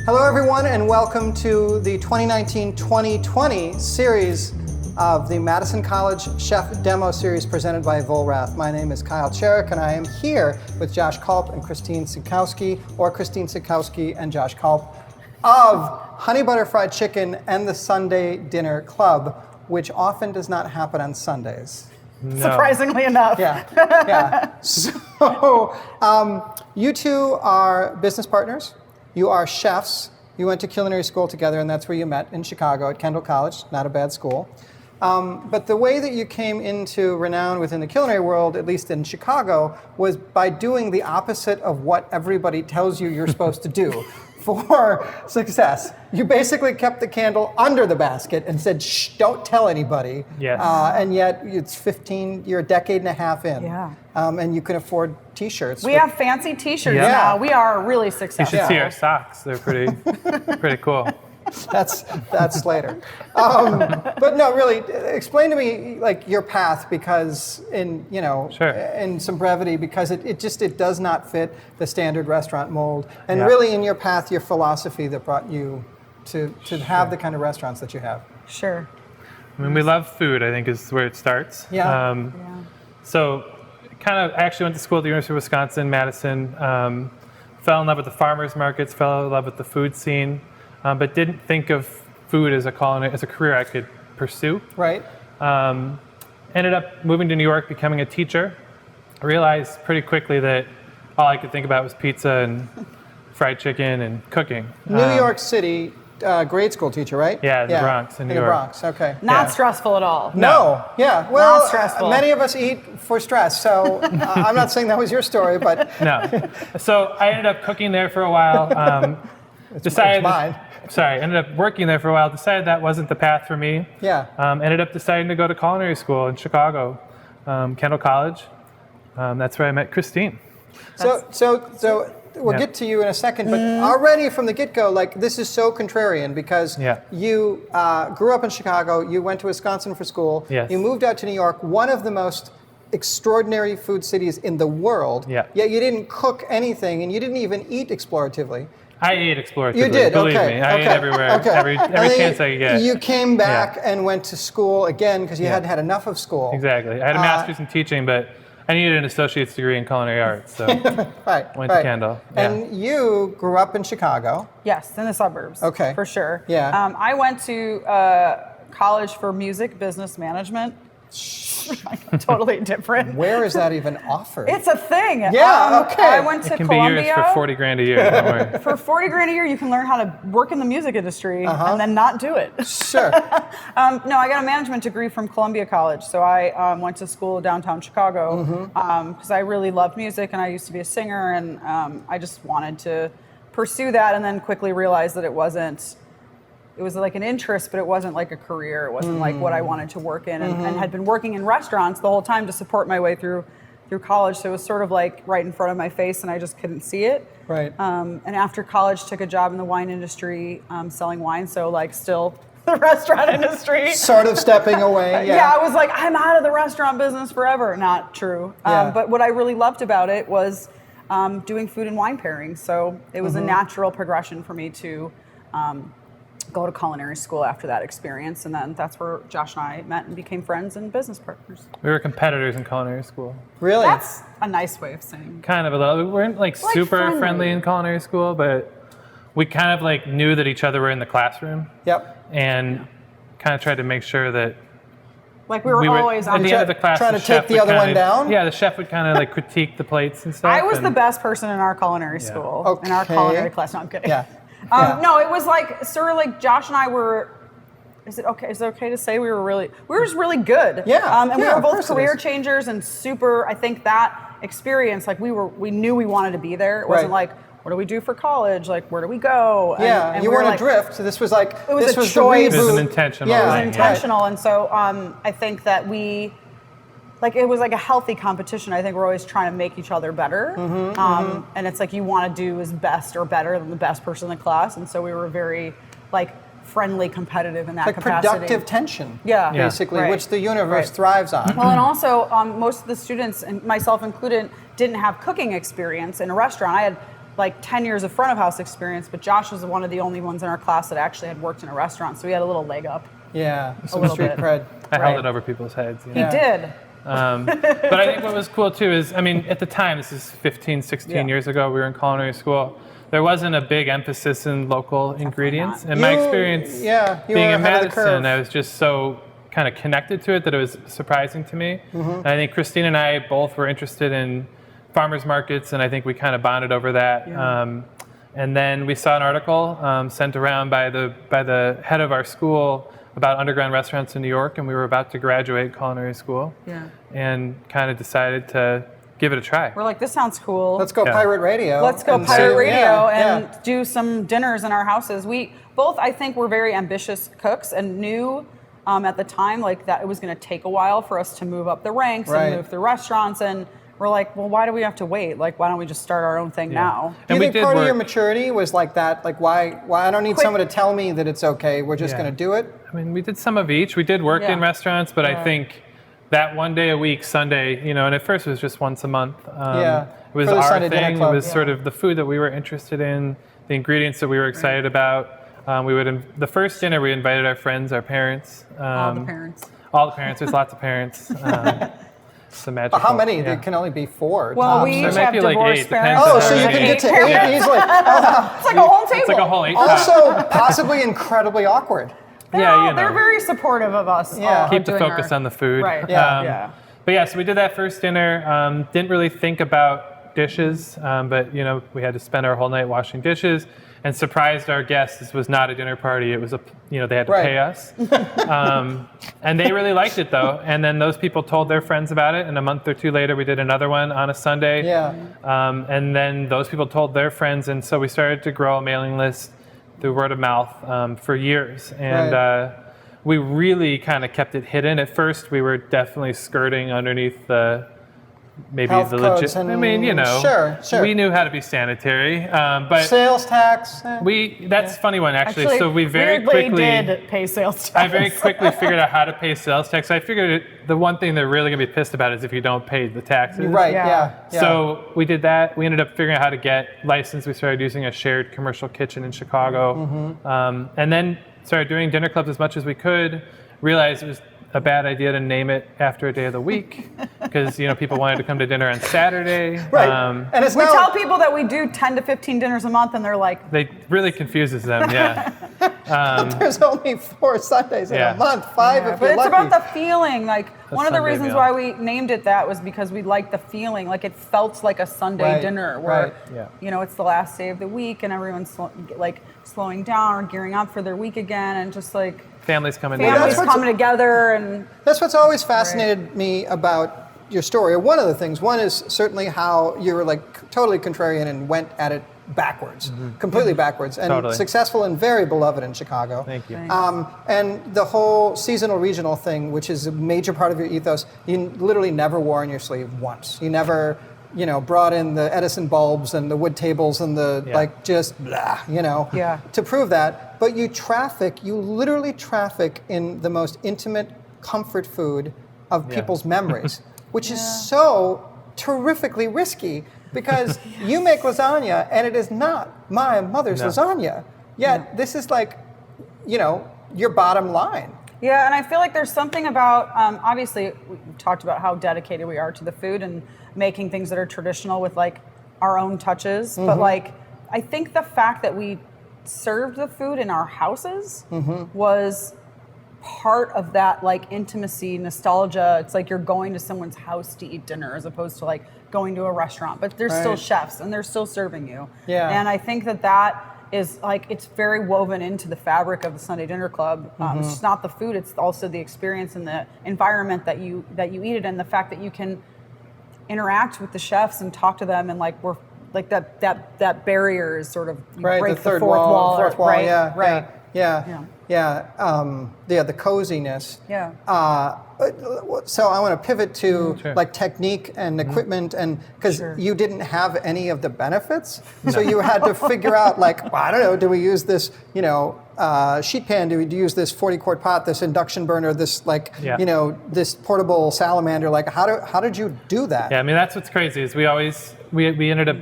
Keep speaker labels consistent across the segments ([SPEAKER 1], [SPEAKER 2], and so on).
[SPEAKER 1] Hello everyone and welcome to the 2019-2020 series of the Madison College Chef Demo Series presented by Vollrath. My name is Kyle Cherek and I am here with Josh Kulp and Christine Cikowski, or Christine Cikowski and Josh Kulp, of Honey Butter Fried Chicken and the Sunday Dinner Club, which often does not happen on Sundays.
[SPEAKER 2] No.
[SPEAKER 3] Surprisingly enough.
[SPEAKER 1] Yeah. So, you two are business partners. You are chefs. You went to culinary school together, and that's where you met in Chicago at Kendall College. Not a bad school. But the way that you came into renown within the culinary world, at least in Chicago, was by doing the opposite of what everybody tells you you're supposed to do for success. You basically kept the candle under the basket and said, shh, don't tell anybody.
[SPEAKER 2] Yes.
[SPEAKER 1] And yet you're a decade and a half in.
[SPEAKER 3] Yeah.
[SPEAKER 1] And you can afford t-shirts.
[SPEAKER 3] We have fancy t-shirts
[SPEAKER 1] Yeah.
[SPEAKER 3] now. We are really
[SPEAKER 2] You
[SPEAKER 3] successful.
[SPEAKER 2] should see our socks. They're pretty cool.
[SPEAKER 1] That's later. But no, really, explain to me like your path, because
[SPEAKER 2] Sure.
[SPEAKER 1] in some brevity, because it does not fit the standard restaurant mold, and
[SPEAKER 2] Yeah.
[SPEAKER 1] really in your path, your philosophy that brought you to have the kind of restaurants that you have.
[SPEAKER 3] Sure.
[SPEAKER 2] I mean, we love food, I think, is where it starts.
[SPEAKER 1] Yeah.
[SPEAKER 2] So, I actually went to school at the University of Wisconsin, Madison. Fell in love with the farmers markets, fell in love with the food scene, but didn't think of food as a career I could pursue.
[SPEAKER 1] Right.
[SPEAKER 2] Ended up moving to New York, becoming a teacher. I realized pretty quickly that all I could think about was pizza and fried chicken and cooking.
[SPEAKER 1] New York City, grade school teacher, right?
[SPEAKER 2] Yeah, the Bronx in New
[SPEAKER 1] the
[SPEAKER 2] York.
[SPEAKER 1] Bronx, okay.
[SPEAKER 3] Not stressful at all.
[SPEAKER 1] No, yeah. Well,
[SPEAKER 3] Not stressful.
[SPEAKER 1] many of us eat for stress, so I'm not saying that was your story, but
[SPEAKER 2] No. So I ended up cooking there for a while.
[SPEAKER 1] it's mine.
[SPEAKER 2] Ended up working there for a while. Decided that wasn't the path for me.
[SPEAKER 1] Yeah.
[SPEAKER 2] Ended up deciding to go to culinary school in Chicago, Kendall College. That's where I met Christine.
[SPEAKER 1] So we'll get to you in a second, but already from the get-go, like, this is so contrarian, because you grew up in Chicago, you went to Wisconsin for school,
[SPEAKER 2] Yes.
[SPEAKER 1] you moved out to New York, one of the most extraordinary food cities in the world, yet you didn't cook anything, and you didn't even eat exploratively.
[SPEAKER 2] I ate exploratively.
[SPEAKER 1] You did,
[SPEAKER 2] believe
[SPEAKER 1] okay.
[SPEAKER 2] me. I ate everywhere, every chance I could get.
[SPEAKER 1] You came back and went to school again because you hadn't had enough of school.
[SPEAKER 2] Exactly. I had a master's in teaching, but I needed an associate's degree in culinary arts, so went to Kendall. Yeah.
[SPEAKER 1] And you grew up in Chicago.
[SPEAKER 3] Yes, in the suburbs.
[SPEAKER 1] Okay.
[SPEAKER 3] For sure.
[SPEAKER 1] Yeah.
[SPEAKER 3] I went to college for music business management. Totally different.
[SPEAKER 1] Where is that even offered?
[SPEAKER 3] It's a thing.
[SPEAKER 1] Yeah, okay.
[SPEAKER 3] I went to
[SPEAKER 2] It can
[SPEAKER 3] Columbia.
[SPEAKER 2] be yours for 40 grand a year, don't worry.
[SPEAKER 3] For 40 grand a year, you can learn how to work in the music industry and then not do it.
[SPEAKER 1] Sure.
[SPEAKER 3] No, I got a management degree from Columbia College. So I went to school downtown Chicago because I really loved music and I used to be a singer, and I just wanted to pursue that, and then quickly realized that it was like an interest, but it wasn't like a career. It wasn't like what I wanted to work in, and had been working in restaurants the whole time to support my way through college. So it was sort of like right in front of my face, and I just couldn't see it.
[SPEAKER 1] Right.
[SPEAKER 3] And after college, took a job in the wine industry, selling wine. So like still the restaurant industry.
[SPEAKER 1] Sort of stepping away.
[SPEAKER 3] Yeah, I was like, I'm out of the restaurant business forever. Not true. But what I really loved about it was doing food and wine pairings. So it was a natural progression for me to go to culinary school after that experience, and then that's where Josh and I met and became friends and business partners.
[SPEAKER 2] We were competitors in culinary school.
[SPEAKER 1] Really?
[SPEAKER 3] That's a nice way of saying.
[SPEAKER 2] Kind of a little. We weren't like super friendly in culinary school, but we kind of like knew that each other were in the classroom.
[SPEAKER 1] Yep.
[SPEAKER 2] And kind of tried to make sure that
[SPEAKER 3] Like we were always
[SPEAKER 2] at
[SPEAKER 3] on
[SPEAKER 2] the end of the class,
[SPEAKER 1] trying
[SPEAKER 2] the
[SPEAKER 1] to
[SPEAKER 2] chef
[SPEAKER 1] take the
[SPEAKER 2] would
[SPEAKER 1] other
[SPEAKER 2] kinda,
[SPEAKER 1] one down?
[SPEAKER 2] Yeah, the chef would kind of like critique the plates and stuff.
[SPEAKER 3] I was the best person in our culinary school, in our culinary class. No, I'm kidding.
[SPEAKER 1] Yeah.
[SPEAKER 3] No, it was like sort of like Josh and I were. Is it okay to say we were just really good?
[SPEAKER 1] Yeah.
[SPEAKER 3] And we were
[SPEAKER 1] of
[SPEAKER 3] both
[SPEAKER 1] course it
[SPEAKER 3] career
[SPEAKER 1] is.
[SPEAKER 3] changers and super. I think that experience, like we knew we wanted to be there. It wasn't like, what do we do for college? Like, where do we go?
[SPEAKER 1] And you weren't adrift. So this was like,
[SPEAKER 3] it was
[SPEAKER 1] this
[SPEAKER 3] a
[SPEAKER 1] was
[SPEAKER 3] choice.
[SPEAKER 1] the
[SPEAKER 2] It was
[SPEAKER 1] reboot.
[SPEAKER 2] an intentional.
[SPEAKER 1] Yeah.
[SPEAKER 3] It was
[SPEAKER 2] thing,
[SPEAKER 3] intentional, and so I think that it was like a healthy competition. I think we're always trying to make each other better, and it's like you want to do as best or better than the best person in the class, and so we were very like friendly, competitive in that
[SPEAKER 1] Like
[SPEAKER 3] capacity.
[SPEAKER 1] productive tension,
[SPEAKER 3] Yeah.
[SPEAKER 1] basically,
[SPEAKER 3] Right.
[SPEAKER 1] which the universe
[SPEAKER 3] Right.
[SPEAKER 1] thrives on.
[SPEAKER 3] Well, and also most of the students, and myself included, didn't have cooking experience in a restaurant. I had like 10 years of front of house experience, but Josh was one of the only ones in our class that actually had worked in a restaurant, so we had a little leg up.
[SPEAKER 1] Yeah, some
[SPEAKER 3] little
[SPEAKER 1] street
[SPEAKER 3] bit.
[SPEAKER 1] cred.
[SPEAKER 2] I
[SPEAKER 3] Right.
[SPEAKER 2] held it over people's heads. You
[SPEAKER 3] He
[SPEAKER 2] know?
[SPEAKER 3] did.
[SPEAKER 2] But I think what was cool too is, I mean, at the time, this is 15, 16
[SPEAKER 3] Yeah.
[SPEAKER 2] years ago, we were in culinary school. There wasn't a big emphasis in local ingredients.
[SPEAKER 3] not.
[SPEAKER 2] In my
[SPEAKER 1] You-
[SPEAKER 2] experience,
[SPEAKER 1] yeah, you
[SPEAKER 2] being
[SPEAKER 1] were
[SPEAKER 2] in
[SPEAKER 1] ahead of the
[SPEAKER 2] Madison,
[SPEAKER 1] curve.
[SPEAKER 2] I was just so kind of connected to it that it was surprising to me.
[SPEAKER 1] Mm-hmm.
[SPEAKER 2] And I think Christine and I both were interested in farmers markets, and I think we kind of bonded over that. And then we saw an article sent around by the head of our school about underground restaurants in New York, and we were about to graduate culinary school, and kind of decided to give it a try.
[SPEAKER 3] We're like, this sounds cool.
[SPEAKER 1] Let's go
[SPEAKER 2] Yeah.
[SPEAKER 1] pirate radio.
[SPEAKER 3] Let's go
[SPEAKER 1] and
[SPEAKER 3] pirate
[SPEAKER 1] see-
[SPEAKER 3] radio
[SPEAKER 1] yeah,
[SPEAKER 3] and do some dinners in our houses. We both, I think, were very ambitious cooks and knew at the time like that it was going to take a while for us to move up the ranks
[SPEAKER 1] Right.
[SPEAKER 3] and move through restaurants. And we're like, well, why do we have to wait? Like, why don't we just start our own thing now?
[SPEAKER 1] Do you
[SPEAKER 2] we
[SPEAKER 1] think
[SPEAKER 2] did
[SPEAKER 1] part of
[SPEAKER 2] work.
[SPEAKER 1] your maturity was like that? Like, why I don't need
[SPEAKER 3] Quick-
[SPEAKER 1] someone to tell me that it's okay. We're just
[SPEAKER 2] Yeah.
[SPEAKER 1] going to do it.
[SPEAKER 2] I mean, we did some of each. We did work
[SPEAKER 3] Yeah.
[SPEAKER 2] in restaurants, but I think that one day a week, Sunday, you know, and at first it was just once a month.
[SPEAKER 1] Yeah,
[SPEAKER 2] It was
[SPEAKER 1] for the
[SPEAKER 2] our
[SPEAKER 1] Sunday dinner
[SPEAKER 2] thing. It
[SPEAKER 1] club.
[SPEAKER 2] was
[SPEAKER 1] Yeah.
[SPEAKER 2] sort of the food that we were interested in, the ingredients that we were excited about. The first dinner we invited our friends, our parents.
[SPEAKER 3] All the parents.
[SPEAKER 2] All the parents. There's lots of parents. It's a magical.
[SPEAKER 1] How many?
[SPEAKER 2] Yeah.
[SPEAKER 1] There can only be 4.
[SPEAKER 3] Well,
[SPEAKER 1] tops.
[SPEAKER 3] we
[SPEAKER 2] There
[SPEAKER 3] each
[SPEAKER 2] might
[SPEAKER 3] have
[SPEAKER 2] be like
[SPEAKER 3] divorced
[SPEAKER 2] 8, depends
[SPEAKER 3] parents.
[SPEAKER 2] on
[SPEAKER 1] Oh,
[SPEAKER 2] how
[SPEAKER 1] so you
[SPEAKER 2] many.
[SPEAKER 1] can get to
[SPEAKER 3] Parents.
[SPEAKER 1] 8 easily.
[SPEAKER 3] It's like a whole table.
[SPEAKER 2] It's like a whole 8.
[SPEAKER 1] Also, possibly incredibly awkward.
[SPEAKER 2] Yeah, you know.
[SPEAKER 3] They're very supportive of us.
[SPEAKER 1] Yeah.
[SPEAKER 2] Keep the
[SPEAKER 3] doing
[SPEAKER 2] focus
[SPEAKER 3] our-
[SPEAKER 2] on the food.
[SPEAKER 3] Right.
[SPEAKER 1] Yeah.
[SPEAKER 3] Yeah.
[SPEAKER 2] But yeah, so we did that first dinner. Didn't really think about dishes, but you know, we had to spend our whole night washing dishes, and surprised our guests. This was not a dinner party. It was they had to
[SPEAKER 1] Right.
[SPEAKER 2] pay us, and they really liked it though. And then those people told their friends about it, and a month or two later, we did another one on a Sunday.
[SPEAKER 1] Yeah.
[SPEAKER 2] And then those people told their friends, and so we started to grow a mailing list through word of mouth for years. And
[SPEAKER 1] Right.
[SPEAKER 2] we really kind of kept it hidden. At first, we were definitely skirting underneath the
[SPEAKER 1] Health
[SPEAKER 2] the
[SPEAKER 1] codes
[SPEAKER 2] legit. I
[SPEAKER 1] and-
[SPEAKER 2] mean, you know,
[SPEAKER 1] Sure.
[SPEAKER 2] we knew how to be sanitary, but
[SPEAKER 1] Sales tax.
[SPEAKER 2] that's a funny one actually. So we very
[SPEAKER 3] weirdly
[SPEAKER 2] quickly.
[SPEAKER 3] did pay sales tax.
[SPEAKER 2] I very quickly figured out how to pay sales tax. I figured the one thing they're really going to be pissed about is if you don't pay the taxes.
[SPEAKER 1] Right.
[SPEAKER 3] Yeah.
[SPEAKER 1] Yeah.
[SPEAKER 2] So we did that. We ended up figuring out how to get licensed. We started using a shared commercial kitchen in Chicago, and then started doing dinner clubs as much as we could. Realized it was a bad idea to name it after a day of the week because people wanted to come to dinner on Saturday.
[SPEAKER 1] Right. And it's
[SPEAKER 3] We
[SPEAKER 1] now.
[SPEAKER 3] tell people that we do 10 to 15 dinners a month, and they're like,
[SPEAKER 2] They really confuses them. Yeah.
[SPEAKER 1] There's only 4 Sundays in
[SPEAKER 2] Yeah.
[SPEAKER 1] a month, 5 if
[SPEAKER 3] but
[SPEAKER 1] you're
[SPEAKER 3] it's
[SPEAKER 1] lucky.
[SPEAKER 3] about the feeling. Like, one of the
[SPEAKER 2] Sunday
[SPEAKER 3] reasons
[SPEAKER 2] meal.
[SPEAKER 3] why we named it that was because we liked the feeling. Like, it felt like a Sunday
[SPEAKER 1] Right,
[SPEAKER 3] dinner where,
[SPEAKER 1] right.
[SPEAKER 2] Yeah.
[SPEAKER 3] it's the last day of the week, and everyone's slowing down or gearing up for their week again, and just like
[SPEAKER 2] Families coming
[SPEAKER 3] families
[SPEAKER 1] that's
[SPEAKER 2] together.
[SPEAKER 1] what's-
[SPEAKER 3] coming together. And
[SPEAKER 1] That's what's always fascinated me about your story. One of the things. One is certainly how you were like totally contrarian and went at it backwards, completely backwards, and
[SPEAKER 2] Totally.
[SPEAKER 1] successful and very beloved in Chicago.
[SPEAKER 2] Thank you.
[SPEAKER 3] Thanks.
[SPEAKER 1] And the whole seasonal regional thing, which is a major part of your ethos, you literally never wore on your sleeve once. You never, brought in the Edison bulbs and the wood tables and the
[SPEAKER 2] Yeah.
[SPEAKER 1] just blah,
[SPEAKER 3] Yeah.
[SPEAKER 1] to prove that. But you literally traffic in the most intimate comfort food of people's memories, which is so terrifically risky because you make lasagna and it is not my mother's
[SPEAKER 2] No.
[SPEAKER 1] lasagna. Yet this is like, your bottom line.
[SPEAKER 3] Yeah, and I feel like there's something about, obviously, we've talked about how dedicated we are to the food and making things that are traditional with like our own touches. But like, I think the fact that we served the food in our houses was part of that like intimacy, nostalgia. It's like you're going to someone's house to eat dinner as opposed to like going to a restaurant, but there's still
[SPEAKER 1] Right.
[SPEAKER 3] chefs and they're still serving you.
[SPEAKER 1] Yeah.
[SPEAKER 3] And I think that is like, it's very woven into the fabric of the Sunday Dinner Club. It's just not the food, it's also the experience and the environment that you eat it in, the fact that you can interact with the chefs and talk to them, and like we're like that barrier is sort of, you
[SPEAKER 1] Right,
[SPEAKER 3] break
[SPEAKER 1] the third
[SPEAKER 3] fourth wall,
[SPEAKER 1] fourth wall,
[SPEAKER 3] right?
[SPEAKER 1] yeah,
[SPEAKER 3] Right.
[SPEAKER 1] Yeah, the coziness.
[SPEAKER 3] Yeah.
[SPEAKER 1] So I want to pivot to
[SPEAKER 2] Sure.
[SPEAKER 1] like technique and equipment, and because
[SPEAKER 3] Sure.
[SPEAKER 1] you didn't have any of the benefits, so you had to figure out like, well, I don't know, do we use this, sheet pan? Do we use this 40-quart pot, this induction burner, this like,
[SPEAKER 2] Yeah.
[SPEAKER 1] this portable salamander? Like, how did you do that?
[SPEAKER 2] Yeah, I mean that's what's crazy is we ended up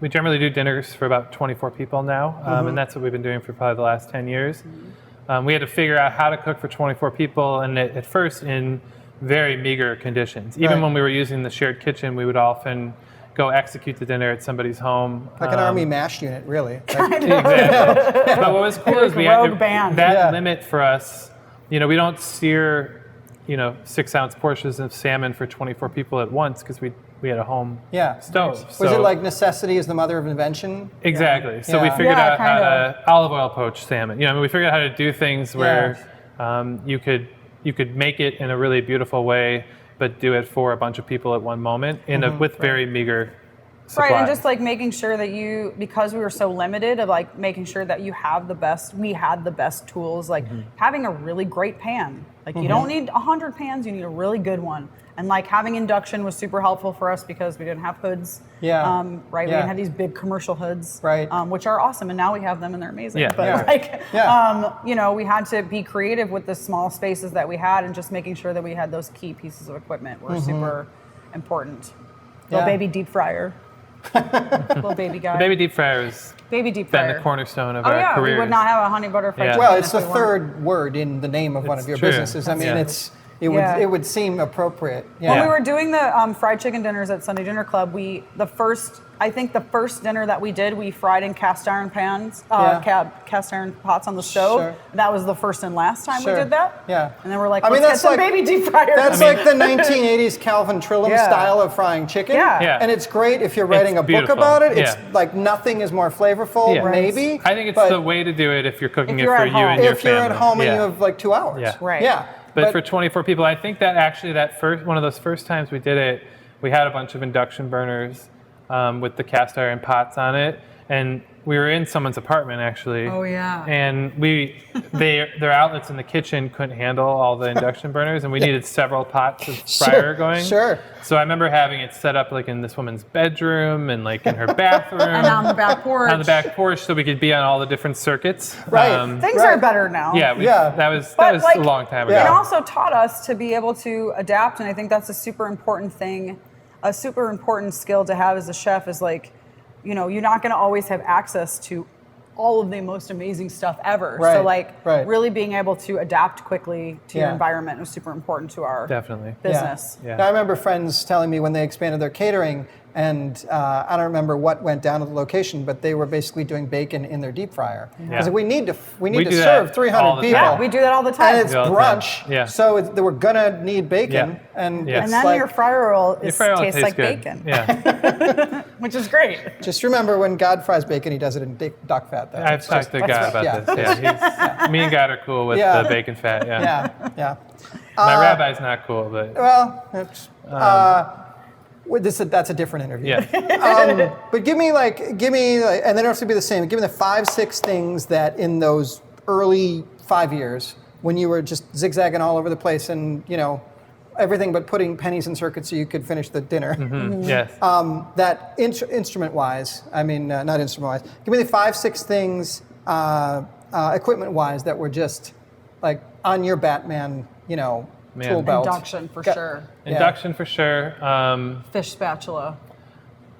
[SPEAKER 2] we generally do dinners for about 24 people now, and that's what we've been doing for probably the last 10 years. We had to figure out how to cook for 24 people, and at first in very meager conditions. Even when we were using the shared kitchen, we would often go execute the dinner at somebody's home.
[SPEAKER 1] Like an Army MASH unit, really.
[SPEAKER 2] Exactly. But what was cool is we had that limit for us. We don't sear, 6-ounce portions of salmon for 24 people at once because we had a home stove.
[SPEAKER 1] Was it like necessity is the mother of invention?
[SPEAKER 2] Exactly. So we figured out how to olive oil poach salmon. We figured out how to do things where you could make it in a really beautiful way, but do it for a bunch of people at one moment with very meager supplies.
[SPEAKER 3] Right, and just like making sure that because we were so limited, of like making sure that we had the best tools, like having a really great pan. Like you don't need 100 pans, you need a really good one. And like having induction was super helpful for us because we didn't have hoods.
[SPEAKER 1] Yeah.
[SPEAKER 3] We didn't have these big commercial hoods.
[SPEAKER 1] Right.
[SPEAKER 3] Which are awesome, and now we have them and they're amazing.
[SPEAKER 2] Yeah.
[SPEAKER 3] But we had to be creative with the small spaces that we had, and just making sure that we had those key pieces of equipment were super important. Little baby deep fryer. Little baby guy.
[SPEAKER 2] The baby deep fryer is
[SPEAKER 3] been the
[SPEAKER 2] cornerstone of our careers.
[SPEAKER 3] We would not have a honey butter fried chicken.
[SPEAKER 1] Well, it's the third word in the name of one of your businesses. I mean, it would seem appropriate. Yeah.
[SPEAKER 3] When we were doing the fried chicken dinners at Sunday Dinner Club, the first dinner that we did, we fried in cast iron pans, cast iron pots on the stove.
[SPEAKER 1] Sure.
[SPEAKER 3] That was the first and last time we did that.
[SPEAKER 1] Yeah.
[SPEAKER 3] And then we're like, let's get some baby deep fryers.
[SPEAKER 1] That's like the 1980s Calvin Trillim style of frying chicken.
[SPEAKER 3] Yeah.
[SPEAKER 1] And it's great if you're writing a book about it. It's like nothing is more flavorful, maybe.
[SPEAKER 2] I think it's the way to do it if you're cooking it for you and your family.
[SPEAKER 1] If you're at home and you have like 2 hours.
[SPEAKER 2] Yeah.
[SPEAKER 3] Right.
[SPEAKER 1] Yeah.
[SPEAKER 2] But for 24 people, I think that actually one of those first times we did it, we had a bunch of induction burners with the cast iron pots on it, and we were in someone's apartment actually.
[SPEAKER 3] Oh yeah.
[SPEAKER 2] And their outlets in the kitchen couldn't handle all the induction burners, and we needed several pots of fryer going.
[SPEAKER 1] Sure.
[SPEAKER 2] So I remember having it set up like in this woman's bedroom and like in her bathroom.
[SPEAKER 3] And on the back porch.
[SPEAKER 2] On the back porch, so we could be on all the different circuits.
[SPEAKER 1] Right.
[SPEAKER 3] Things are better now.
[SPEAKER 2] That was a long time ago.
[SPEAKER 3] It also taught us to be able to adapt, and I think that's a super important thing, a super important skill to have as a chef is like, you're not going to always have access to all of the most amazing stuff ever.
[SPEAKER 1] Right,
[SPEAKER 3] So really being able to adapt quickly to your environment was super important to our business.
[SPEAKER 1] Yeah. Now, I remember friends telling me when they expanded their catering, and I don't remember what went down at the location, but they were basically doing bacon in their deep fryer. Because we need to serve 300 people.
[SPEAKER 3] Yeah, we do that all the time.
[SPEAKER 1] And it's brunch, so we're gonna need bacon. And
[SPEAKER 3] then your fryer oil tastes like
[SPEAKER 2] good.
[SPEAKER 3] bacon.
[SPEAKER 2] Yeah.
[SPEAKER 3] Which is great.
[SPEAKER 1] Just remember, when God fries bacon, he does it in duck fat. Though.
[SPEAKER 2] I've talked to God about this. Yeah, me and God are cool with the bacon fat.
[SPEAKER 1] Yeah.
[SPEAKER 2] My rabbi's not cool, but
[SPEAKER 1] it's, that's a different interview.
[SPEAKER 2] Yeah.
[SPEAKER 1] But give me, and then it has to be the same. Give me the 5-6 things that in those early 5 years when you were just zigzagging all over the place and everything but putting pennies in circuits so you could finish the dinner.
[SPEAKER 2] Mm-hmm. Yes.
[SPEAKER 1] That instrument-wise, not instrument-wise. Give me the 5-6 things equipment-wise that were just like on your Batman, tool belt.
[SPEAKER 3] Induction for sure.
[SPEAKER 2] Induction for sure.
[SPEAKER 3] Fish spatula.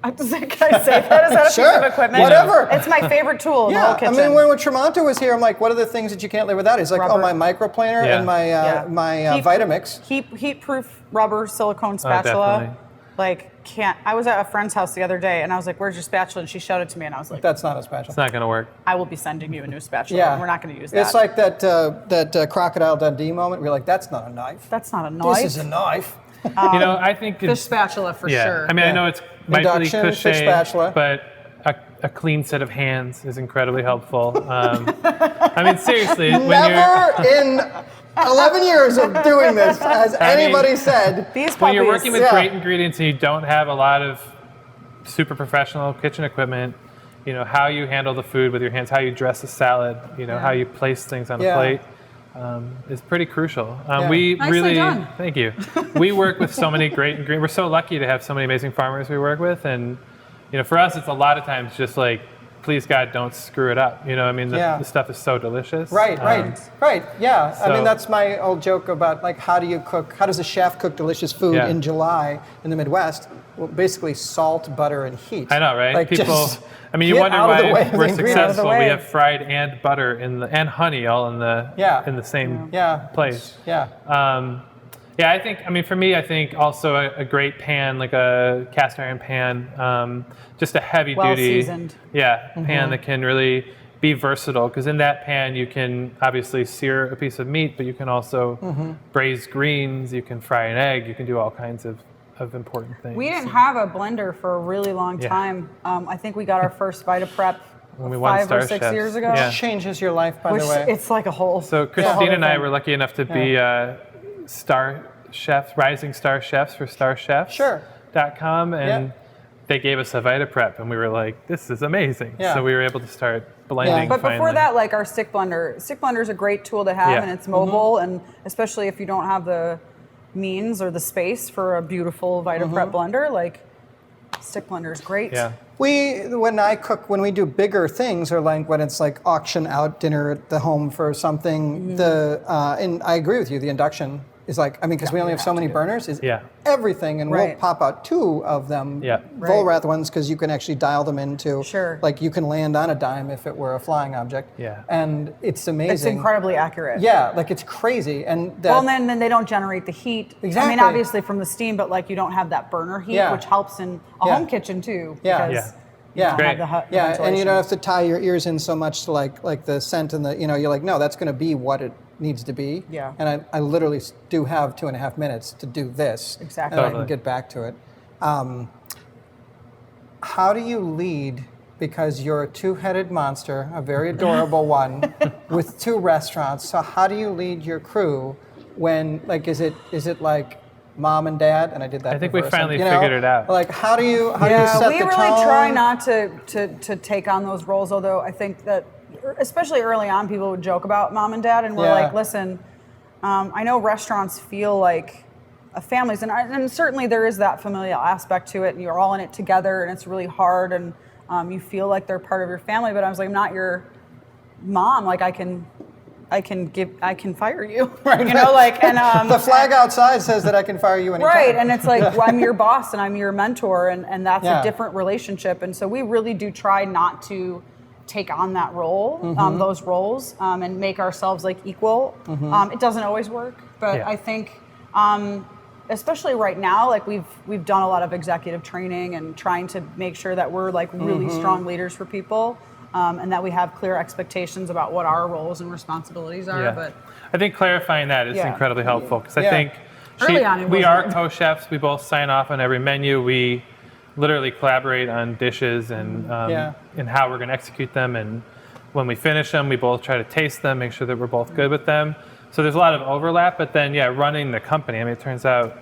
[SPEAKER 3] Can I say that? Is that a piece of equipment?
[SPEAKER 1] Whatever.
[SPEAKER 3] It's my favorite tool in the whole kitchen.
[SPEAKER 1] when Tremonto was here, I'm like, what are the things that you can't live without? He's like, my microplaner and my Vitamix.
[SPEAKER 3] Heat-proof rubber silicone spatula. I was at a friend's house the other day, and I was like, where's your spatula? And she showed it to me, and I was like,
[SPEAKER 1] that's not a spatula.
[SPEAKER 2] It's not going to work.
[SPEAKER 3] I will be sending you a new spatula. We're not going to use that.
[SPEAKER 1] It's like that Crocodile Dundee moment. We're like, that's not a knife.
[SPEAKER 3] That's not a knife.
[SPEAKER 1] This is a knife.
[SPEAKER 2] I think
[SPEAKER 3] fish spatula for sure.
[SPEAKER 2] I know it's might be cliche,
[SPEAKER 1] fish spatula.
[SPEAKER 2] but a clean set of hands is incredibly helpful. Seriously,
[SPEAKER 1] never in 11 years of doing this has anybody said
[SPEAKER 3] these puppies.
[SPEAKER 2] When you're working with great ingredients and you don't have a lot of super professional kitchen equipment, how you handle the food with your hands, how you dress a salad, how you place things on a plate. Is pretty crucial. We
[SPEAKER 3] Nicely done.
[SPEAKER 2] Thank you. We work with so many great ingredients. We're so lucky to have so many amazing farmers we work with, and for us, it's a lot of times just like, please God, don't screw it up. The stuff is so delicious.
[SPEAKER 1] Right. Yeah.
[SPEAKER 2] So,
[SPEAKER 1] that's my old joke about how do you cook? How does a chef cook delicious food in July in the Midwest? basically salt, butter, and heat.
[SPEAKER 2] I know, right?
[SPEAKER 1] Like,
[SPEAKER 2] People,
[SPEAKER 1] just
[SPEAKER 2] I mean, you
[SPEAKER 1] get
[SPEAKER 2] wonder
[SPEAKER 1] out of the way
[SPEAKER 2] why
[SPEAKER 1] of the
[SPEAKER 2] we're
[SPEAKER 1] ingredients.
[SPEAKER 2] successful.
[SPEAKER 3] Out of the
[SPEAKER 2] We
[SPEAKER 3] way.
[SPEAKER 2] have fried and butter and honey all in the same place.
[SPEAKER 1] Yeah.
[SPEAKER 2] Yeah, I think, I mean, for me, I think also a great pan, like a cast iron pan, just a heavy
[SPEAKER 3] Well
[SPEAKER 2] duty,
[SPEAKER 3] seasoned.
[SPEAKER 2] pan that can really be versatile. Because in that pan, you can obviously sear a piece of meat, but you can also braise greens, you can fry an egg, you can do all kinds of important things.
[SPEAKER 3] We didn't have a blender for a really long time. I think we got our first VitaPrep
[SPEAKER 2] When we won
[SPEAKER 3] 5 or
[SPEAKER 2] Star
[SPEAKER 3] 6
[SPEAKER 2] Chefs.
[SPEAKER 3] years ago.
[SPEAKER 2] Yeah.
[SPEAKER 1] Changes your life, by
[SPEAKER 3] Which
[SPEAKER 1] the way.
[SPEAKER 3] it's like a whole.
[SPEAKER 2] So Christine and I were lucky enough to be star chefs, rising star chefs for starchefs.com, and they gave us a VitaPrep, and we were like, this is amazing.
[SPEAKER 1] Yeah.
[SPEAKER 2] So we were able to start blending.
[SPEAKER 3] But before
[SPEAKER 2] finally.
[SPEAKER 3] that, like our stick blender is a great tool to have,
[SPEAKER 2] Yeah.
[SPEAKER 3] and it's mobile, and especially if you don't have the means or the space for a beautiful VitaPrep blender, like stick blender is great.
[SPEAKER 2] Yeah.
[SPEAKER 1] When I cook, when we do bigger things, or like when it's like auction out dinner at the home for something, and I agree with you, the induction is like, I mean, because we only have so many burners, is everything, and we'll pop out 2 of them, Vollrath ones, because you can actually dial them into, like you can land on a dime if it were a flying object, and it's amazing.
[SPEAKER 3] It's incredibly accurate.
[SPEAKER 1] Yeah, like it's crazy, and that,
[SPEAKER 3] well, and then they don't generate the heat.
[SPEAKER 1] Exactly.
[SPEAKER 3] I mean, obviously from the steam, but like you don't have that burner heat, which helps in a home kitchen too. Because you don't have the
[SPEAKER 1] and
[SPEAKER 3] ventilation.
[SPEAKER 1] you don't have to tie your ears in so much to like the scent and the, you're like, no, that's going to be what it needs to be.
[SPEAKER 3] Yeah.
[SPEAKER 1] And I literally do have 2.5 minutes to do this.
[SPEAKER 3] Exactly.
[SPEAKER 1] And I can get back to it. How do you lead? Because you're a 2-headed monster, a very adorable one, with 2 restaurants. So how do you lead your crew when, like, is it like mom and dad? And I did that.
[SPEAKER 2] I think we
[SPEAKER 1] reverse.
[SPEAKER 2] finally figured it out.
[SPEAKER 1] Like, how do you set
[SPEAKER 3] we
[SPEAKER 1] the
[SPEAKER 3] really
[SPEAKER 1] tone?
[SPEAKER 3] try not to take on those roles, although I think that especially early on people would joke about mom and dad, and we're like, listen, I know restaurants feel like families, and certainly there is that familial aspect to it, and you're all in it together, and it's really hard, and you feel like they're part of your family, but I was like, I'm not your mom, like I can fire you,
[SPEAKER 1] right?
[SPEAKER 3] Like, and
[SPEAKER 1] the flag outside says that I can fire you anytime.
[SPEAKER 3] Right, and it's like, well, I'm your boss and I'm your mentor, and that's a different relationship, and so we really do try not to take on that role, those roles, and make ourselves like equal. It doesn't always work, but I think, especially right now, like we've done a lot of executive training and trying to make sure that we're like really strong leaders for people. And that we have clear expectations about what our roles and responsibilities are. But
[SPEAKER 2] I think clarifying that is incredibly helpful, because I think
[SPEAKER 3] early on
[SPEAKER 2] we are co-chefs. We both sign off on every menu. We literally collaborate on dishes and how we're going to execute them. And when we finish them, we both try to taste them, make sure that we're both good with them. So there's a lot of overlap. But then, running the company, I mean, it turns out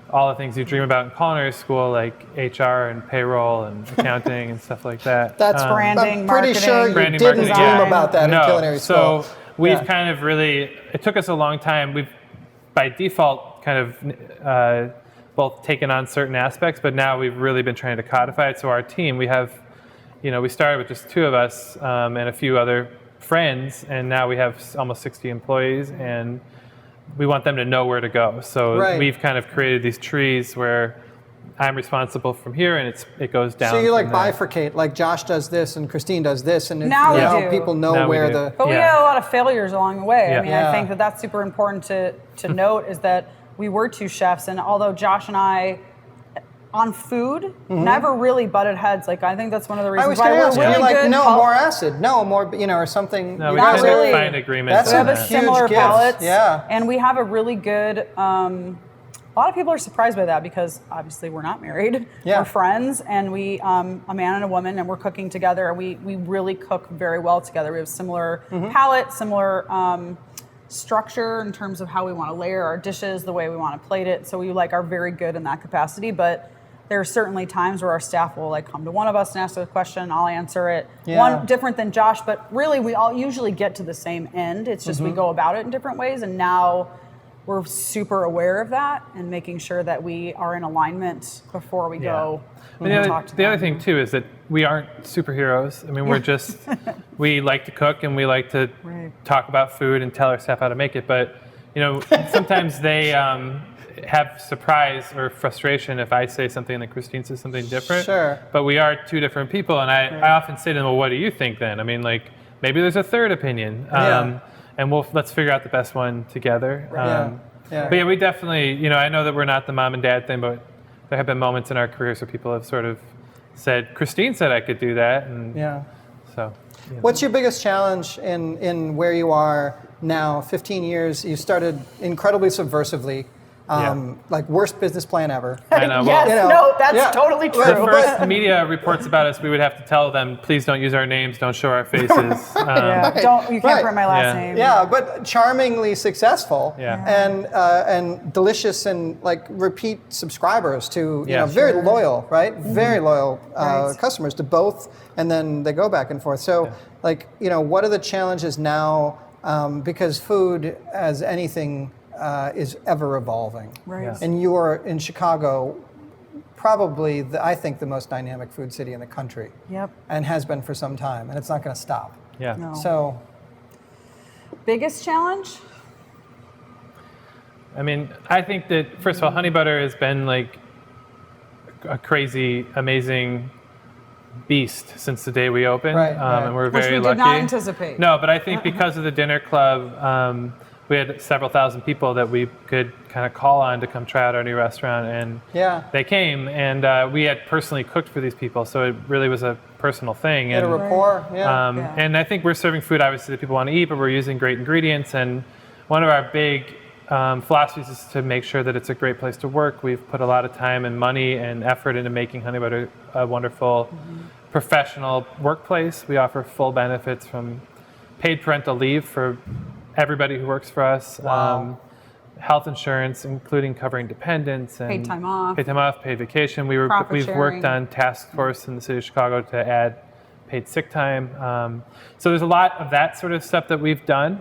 [SPEAKER 2] all the things you dream about in culinary school, like HR and payroll and accounting and stuff like that.
[SPEAKER 3] That's branding,
[SPEAKER 1] I'm pretty
[SPEAKER 3] marketing,
[SPEAKER 1] sure you
[SPEAKER 2] branding,
[SPEAKER 1] didn't
[SPEAKER 2] marketing,
[SPEAKER 1] dream about that in culinary school.
[SPEAKER 2] So we've kind of really, it took us a long time. We've, by default, kind of both taken on certain aspects, but now we've really been trying to codify it. So our team, we have, we started with just 2 of us and a few other friends, and now we have almost 60 employees, and we want them to know where to go. So we've kind of created these trees where I'm responsible from here, and it goes down.
[SPEAKER 1] So you like bifurcate, like Josh does this and Christine does this, and
[SPEAKER 3] now we do.
[SPEAKER 1] People know where the.
[SPEAKER 3] But we had a lot of failures along the way.
[SPEAKER 2] Yeah.
[SPEAKER 3] I mean, I think that's super important to note, is that we were 2 chefs, and although Josh and I, on food, never really butted heads. Like, I think that's one of the reasons why we're really
[SPEAKER 1] like,
[SPEAKER 3] good.
[SPEAKER 1] no, more acid, no, more, or something.
[SPEAKER 2] No, we
[SPEAKER 3] Not
[SPEAKER 2] tend
[SPEAKER 3] really.
[SPEAKER 2] to find agreements.
[SPEAKER 3] We have
[SPEAKER 2] on
[SPEAKER 3] a
[SPEAKER 2] that.
[SPEAKER 3] similar
[SPEAKER 1] gift.
[SPEAKER 3] palates,
[SPEAKER 1] Yeah.
[SPEAKER 3] and we have a really good. A lot of people are surprised by that, because obviously we're not married.
[SPEAKER 1] Yeah.
[SPEAKER 3] We're friends, and we, a man and a woman, and we're cooking together. And we really cook very well together. We have similar palate, similar structure in terms of how we want to layer our dishes, the way we want to plate it. So we are very good in that capacity. But there are certainly times where our staff will come to one of us and ask a question, I'll answer it. One different than Josh, but really we all usually get to the same end. It's just we go about it in different ways, and now we're super aware of that and making sure that we are in alignment before we go.
[SPEAKER 2] The other thing too is that we aren't superheroes. I mean, we're just, we like to cook and we like to talk about food and tell our staff how to make it. But, sometimes they, have surprise or frustration if I say something and then Christine says something different.
[SPEAKER 1] Sure.
[SPEAKER 2] But we are two different people, and I often say to them, well, what do you think then? I mean, like, maybe there's a third opinion, and let's figure out the best one together. But yeah, we definitely, I know that we're not the mom and dad thing, but there have been moments in our careers where people have sort of said, Christine said I could do that, and so. Yeah.
[SPEAKER 1] What's your biggest challenge in where you are now? 15 years, you started incredibly subversively. Like worst business plan ever.
[SPEAKER 2] I know.
[SPEAKER 3] Yes, that's totally true.
[SPEAKER 2] The first media reports about us, we would have to tell them, please don't use our names, don't show our faces.
[SPEAKER 3] You can't print my last name.
[SPEAKER 1] Yeah, but charmingly successful. And delicious and like repeat subscribers to very loyal, right? Very loyal customers to both, and then they go back and forth. So what are the challenges now? Because food, as anything, is ever evolving.
[SPEAKER 3] Right.
[SPEAKER 1] And you are in Chicago, probably, I think, the most dynamic food city in the country.
[SPEAKER 3] Yep.
[SPEAKER 1] And has been for some time, and it's not going to stop.
[SPEAKER 2] Yeah.
[SPEAKER 3] No.
[SPEAKER 1] So,
[SPEAKER 3] biggest challenge?
[SPEAKER 2] I mean, I think that, first of all, honey butter has been like a crazy, amazing beast since the day we opened. And we're very lucky.
[SPEAKER 3] Which we did not anticipate.
[SPEAKER 2] No, but I think because of the dinner club, we had several thousand people that we could kind of call on to come try out our new restaurant, and they came, and we had personally cooked for these people, so it really was a personal thing.
[SPEAKER 1] And a rapport,
[SPEAKER 2] And I think we're serving food, obviously, that people want to eat, but we're using great ingredients, and one of our big philosophies is to make sure that it's a great place to work. We've put a lot of time and money and effort into making Honey Butter a wonderful professional workplace. We offer full benefits from paid parental leave for everybody who works for us, health insurance, including covering dependents, and
[SPEAKER 3] paid time off,
[SPEAKER 2] paid vacation. We've worked on task force in the city of Chicago to add paid sick time. So there's a lot of that sort of stuff that we've done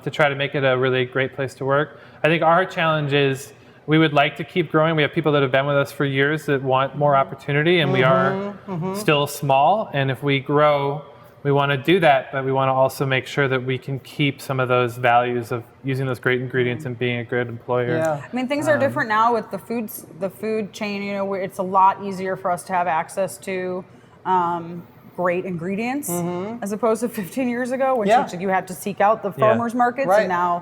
[SPEAKER 2] to try to make it a really great place to work. I think our challenge is we would like to keep growing. We have people that have been with us for years that want more opportunity, and we are still small. And if we grow, we want to do that, but we want to also make sure that we can keep some of those values of using those great ingredients and being a good employer.
[SPEAKER 3] I mean, things are different now with the food chain. Where it's a lot easier for us to have access to great ingredients as opposed to 15 years ago, which you had to seek out the farmers markets, and now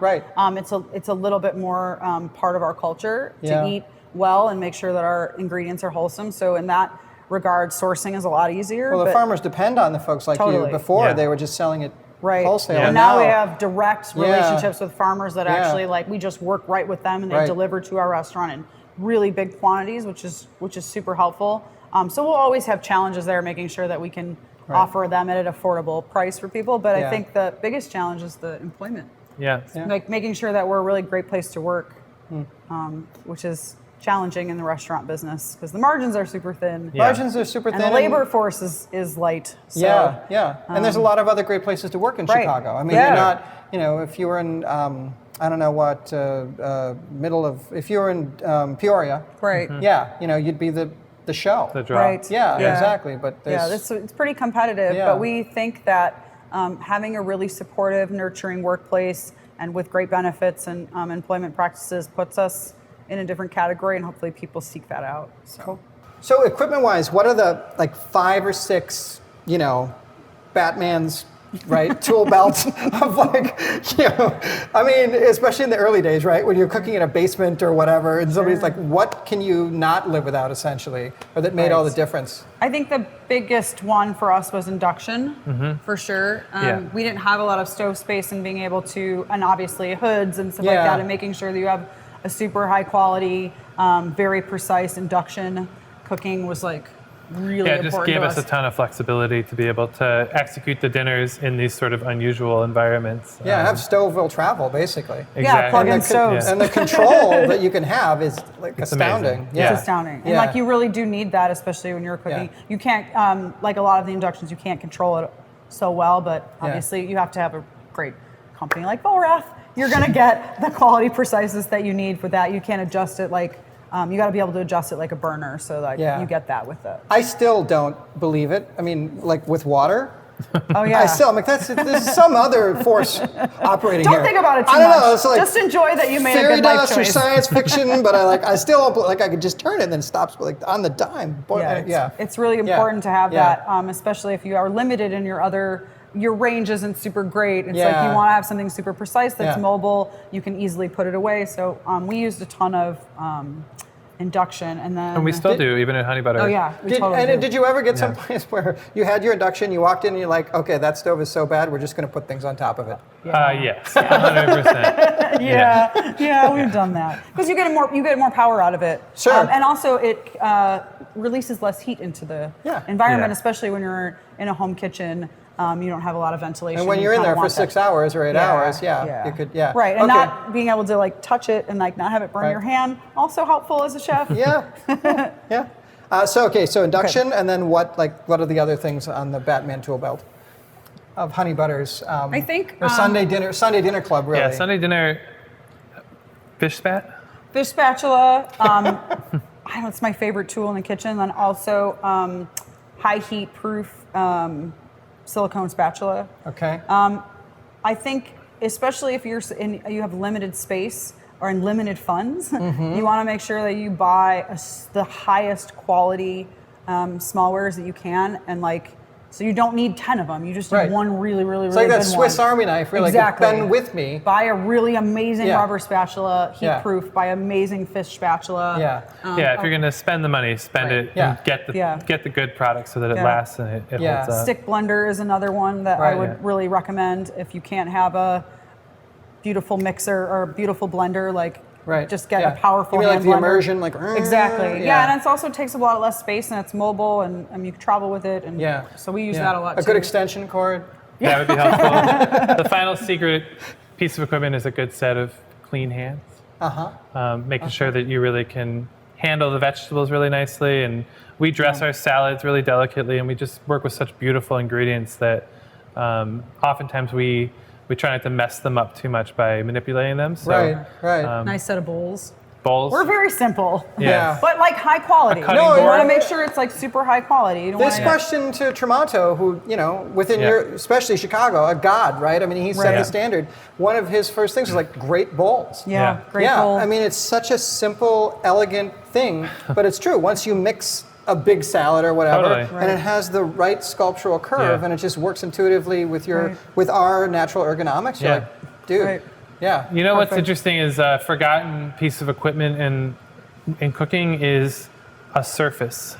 [SPEAKER 3] it's a little bit more part of our culture to eat well and make sure that our ingredients are wholesome. So in that regard, sourcing is a lot easier.
[SPEAKER 1] Well, the farmers depend on the folks like you. Before they were just selling it wholesale.
[SPEAKER 3] And now we have direct relationships with farmers that actually we just work right with them, and they deliver to our restaurant in really big quantities, which is super helpful. So we'll always have challenges there, making sure that we can offer them at an affordable price for people. But I think the biggest challenge is the employment. Like making sure that we're a really great place to work, which is challenging in the restaurant business because the margins are super thin.
[SPEAKER 1] Margins are super thin.
[SPEAKER 3] And the labor force is light. So,
[SPEAKER 1] and there's a lot of other great places to work in Chicago. I mean, you're not, if you were in, I don't know what, if you were in Peoria. You'd be the show.
[SPEAKER 2] The draw.
[SPEAKER 3] Right.
[SPEAKER 1] Exactly. But
[SPEAKER 3] it's pretty competitive, but we think that having a really supportive, nurturing workplace and with great benefits and employment practices puts us in a different category, and hopefully people seek that out.
[SPEAKER 1] So equipment-wise, what are the 5 or 6, Batman's tool belts of I mean, especially in the early days, right, when you're cooking in a basement or whatever, and somebody's like, what can you not live without, essentially, or that made all the difference?
[SPEAKER 3] I think the biggest one for us was induction, for sure. We didn't have a lot of stove space, and being able to, and obviously hoods and stuff like that, and making sure that you have a super high quality, very precise induction cooking was really important.
[SPEAKER 2] It just gave us a ton of flexibility to be able to execute the dinners in these sort of unusual environments.
[SPEAKER 1] Have stove will travel, basically.
[SPEAKER 2] Exactly.
[SPEAKER 3] Plug in stoves.
[SPEAKER 1] And the control that you can have is astounding.
[SPEAKER 3] It's astounding. And you really do need that, especially when you're cooking. You can't, like a lot of the inductions, you can't control it so well, but obviously you have to have a great company like Vollrath. You're going to get the quality preciseness that you need for that. You can't adjust it you got to be able to adjust it like a burner so that you get that with it.
[SPEAKER 1] I still don't believe it. I mean, with water,
[SPEAKER 3] Oh yeah.
[SPEAKER 1] I still, I'm like, there's some other force operating here.
[SPEAKER 3] Don't think about it too
[SPEAKER 1] I don't
[SPEAKER 3] much.
[SPEAKER 1] know. It's like
[SPEAKER 3] Just enjoy that you made a
[SPEAKER 1] fairy
[SPEAKER 3] good life
[SPEAKER 1] dust or
[SPEAKER 3] choice.
[SPEAKER 1] science fiction, but I still like I could just turn it and then it stops, like on the dime. Boy,
[SPEAKER 3] It's really important to have
[SPEAKER 1] Yeah.
[SPEAKER 3] that, especially if you are limited in your range isn't super great. It's like
[SPEAKER 1] Yeah.
[SPEAKER 3] you want to have something super precise that's
[SPEAKER 1] Yeah.
[SPEAKER 3] mobile. You can easily put it away. So we used a ton of induction, and then
[SPEAKER 2] And we still do, even in honey butter.
[SPEAKER 3] Oh yeah, we totally do.
[SPEAKER 1] Did you ever get some place where you had your induction, you walked in and you're like, okay, that stove is so bad, we're just going to put things on top of it?
[SPEAKER 2] Yes, 100%.
[SPEAKER 3] Yeah, we've done that because you get more power out of it.
[SPEAKER 1] Sure.
[SPEAKER 3] And also it releases less heat into the environment,
[SPEAKER 2] Yeah.
[SPEAKER 3] especially when you're in a home kitchen. You don't have a lot of ventilation.
[SPEAKER 1] And when you're in there for 6 hours or 8 hours, you could,
[SPEAKER 3] Right, and
[SPEAKER 1] okay.
[SPEAKER 3] not being able to like touch it and like not have it burn your hand, also helpful as a chef.
[SPEAKER 1] Yeah. So induction, and then what are the other things on the Batman tool belt of honey butters?
[SPEAKER 3] I think
[SPEAKER 1] or Sunday dinner club, really.
[SPEAKER 2] Yeah, Sunday dinner, fish spat.
[SPEAKER 3] Fish spatula. I know it's my favorite tool in the kitchen. Then also high heat proof silicone spatula.
[SPEAKER 1] Okay.
[SPEAKER 3] I think especially if you have limited space or in limited funds, you want to make sure that you buy the highest quality smallwares that you can, and so you don't need 10 of them. You just need one really, really,
[SPEAKER 1] it's
[SPEAKER 3] really
[SPEAKER 1] like
[SPEAKER 3] good
[SPEAKER 1] that Swiss
[SPEAKER 3] one.
[SPEAKER 1] Army knife. Really,
[SPEAKER 3] Exactly.
[SPEAKER 1] Been with me.
[SPEAKER 3] Buy a really amazing rubber spatula, heat proof. Buy amazing fish spatula.
[SPEAKER 2] If you're going to spend the money, spend it and get the good product so that it lasts and it holds up.
[SPEAKER 3] Stick blender is another one that I would really recommend if you can't have a beautiful mixer or a beautiful blender. Just get a powerful
[SPEAKER 1] you mean
[SPEAKER 3] hand
[SPEAKER 1] like the
[SPEAKER 3] blender.
[SPEAKER 1] immersion,
[SPEAKER 3] Exactly. Yeah, and it also takes a lot less space, and it's mobile, and you can travel with it. And so we use that a lot too.
[SPEAKER 1] A good extension cord.
[SPEAKER 2] That would be helpful. The final secret piece of equipment is a good set of clean hands. Making sure that you really can handle the vegetables really nicely, and we dress our salads really delicately, and we just work with such beautiful ingredients that oftentimes we try not to mess them up too much by manipulating them. So,
[SPEAKER 1] right.
[SPEAKER 3] Nice set of bowls.
[SPEAKER 2] Bowls.
[SPEAKER 3] We're very simple.
[SPEAKER 1] Yeah.
[SPEAKER 3] But high quality.
[SPEAKER 2] cutting
[SPEAKER 3] You
[SPEAKER 2] board.
[SPEAKER 3] want to make sure it's super high quality. You don't
[SPEAKER 1] This
[SPEAKER 3] wanna,
[SPEAKER 1] question to Tremonto, who, within especially Chicago, a god, right? I mean, he set the standard. One of his first things was great bowls.
[SPEAKER 3] Great bowl.
[SPEAKER 1] I mean, it's such a simple, elegant thing, but it's true. Once you mix a big salad or whatever, and it has the right sculptural curve, and it just works intuitively with with our natural ergonomics. You're like, dude,
[SPEAKER 2] You know what's interesting is a forgotten piece of equipment in cooking is a surface.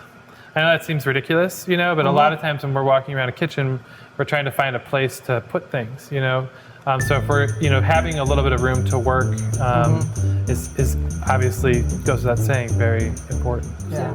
[SPEAKER 2] I know that seems ridiculous, but a lot of times when we're walking around a kitchen, we're trying to find a place to put things, So if we're, having a little bit of room to work is obviously, goes without saying, very important.
[SPEAKER 1] Yeah.